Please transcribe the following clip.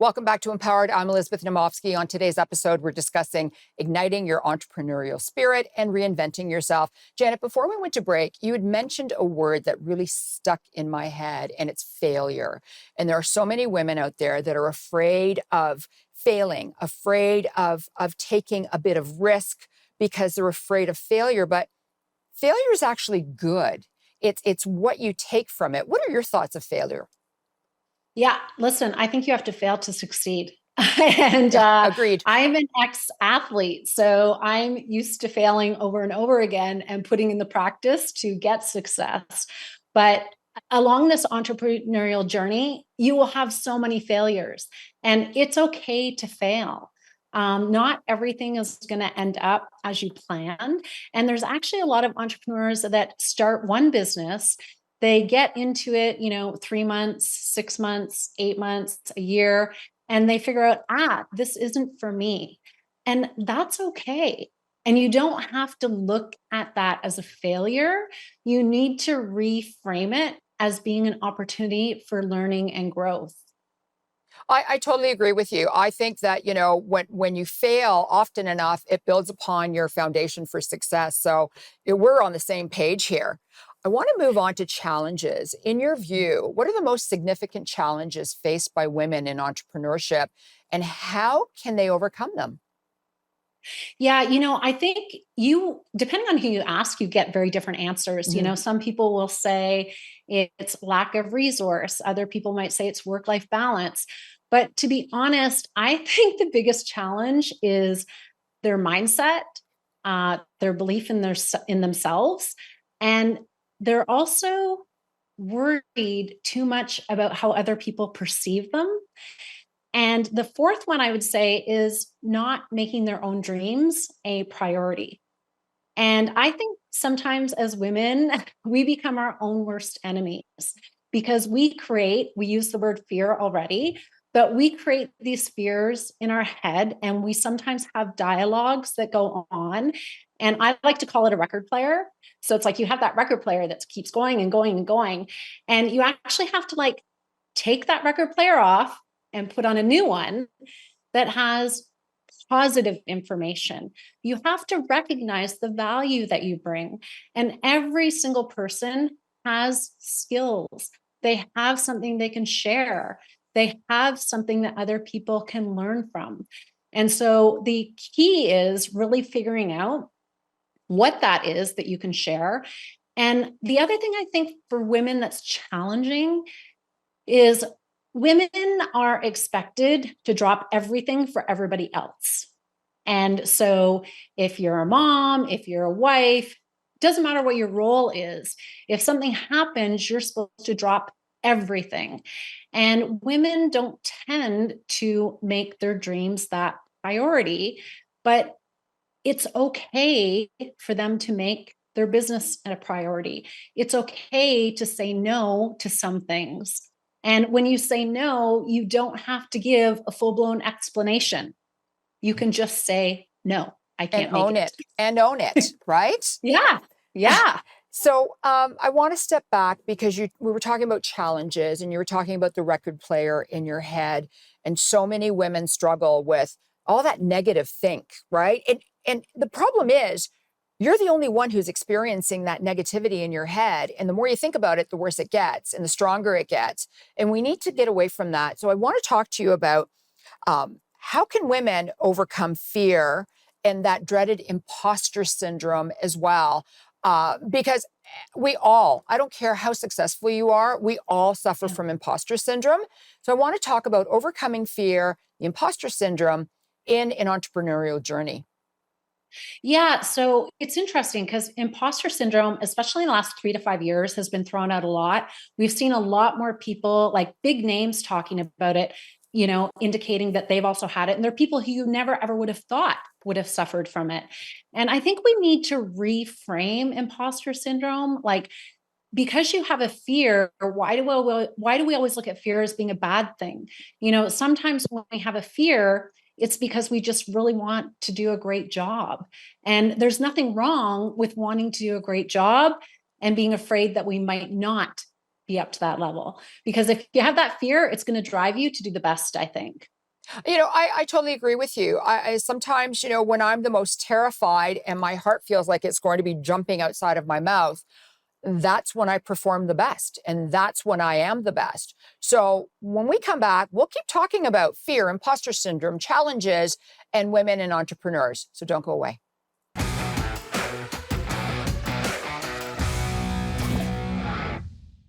Welcome back to Empowered. I'm Elizabeth Namovsky. On today's episode, we're discussing igniting your entrepreneurial spirit and reinventing yourself. Janet, before we went to break, you had mentioned a word that really stuck in my head, and it's failure. And there are so many women out there that are afraid of failing, afraid of taking a bit of risk because they're afraid of failure. But failure is actually good. It's what you take from it. What are your thoughts of failure? Yeah, listen, I think you have to fail to succeed. and Yeah, agreed. I'm an ex-athlete, so I'm used to failing over and over again and putting in the practice to get success. But along this entrepreneurial journey, you will have so many failures, and it's okay to fail. Not everything is going to end up as you planned. And there's actually a lot of entrepreneurs that start one business, they get into it, 3 months, 6 months, 8 months, a year, and they figure out, this isn't for me. And that's okay. And you don't have to look at that as a failure. You need to reframe it as being an opportunity for learning and growth. I totally agree with you. I think that, when you fail often enough, it builds upon your foundation for success. So we're on the same page here. I want to move on to challenges. In your view, what are the most significant challenges faced by women in entrepreneurship, and how can they overcome them? Yeah, I think depending on who you ask, you get very different answers. Mhm. Some people will say it's lack of resource. Other people might say it's work-life balance. But to be honest, I think the biggest challenge is their mindset, their belief in themselves, and they're also worried too much about how other people perceive them. And the fourth one I would say is not making their own dreams a priority. And I think sometimes as women, we become our own worst enemies because we use the word fear already, but we create these fears in our head and we sometimes have dialogues that go on. And I like to call it a record player. So it's like you have that record player that keeps going and going and going. And you actually have to take that record player off and put on a new one that has positive information. You have to recognize the value that you bring. And every single person has skills. They have something they can share. They have something that other people can learn from. And so the key is really figuring out what that is that you can share. And the other thing I think for women that's challenging is women are expected to drop everything for everybody else. And so if you're a mom, if you're a wife, doesn't matter what your role is. If something happens, you're supposed to drop everything. And women don't tend to make their dreams that priority, but it's okay for them to make their business a priority. It's okay to say no to some things. And when you say no, you don't have to give a full-blown explanation. You can just say, no, I And can't make own it. it and own it, right? Yeah. Yeah. So I want to step back because we were talking about challenges and you were talking about the record player in your head. And so many women struggle with all that negative think, right? And the problem is you're the only one who's experiencing that negativity in your head. And the more you think about it, the worse it gets and the stronger it gets. And we need to get away from that. So I want to talk to you about how can women overcome fear and that dreaded imposter syndrome as well? Because I don't care how successful you are, we all suffer Yeah. from imposter syndrome. So I want to talk about overcoming fear, the imposter syndrome in an entrepreneurial journey. Yeah, so it's interesting because imposter syndrome, especially in the last 3 to 5 years, has been thrown out a lot. We've seen a lot more people, like big names, talking about it, indicating that they've also had it. And there are people who you never ever would have thought would have suffered from it. And I think we need to reframe imposter syndrome. Like, because you have a fear, why do we always look at fear as being a bad thing? Sometimes when we have a fear, it's because we just really want to do a great job. And there's nothing wrong with wanting to do a great job and being afraid that we might not be up to that level. Because if you have that fear, it's going to drive you to do the best, I think. I totally agree with you. I sometimes, when I'm the most terrified and my heart feels like it's going to be jumping outside of my mouth, that's when I perform the best. And that's when I am the best. So when we come back, we'll keep talking about fear, imposter syndrome, challenges, and women and entrepreneurs. So don't go away.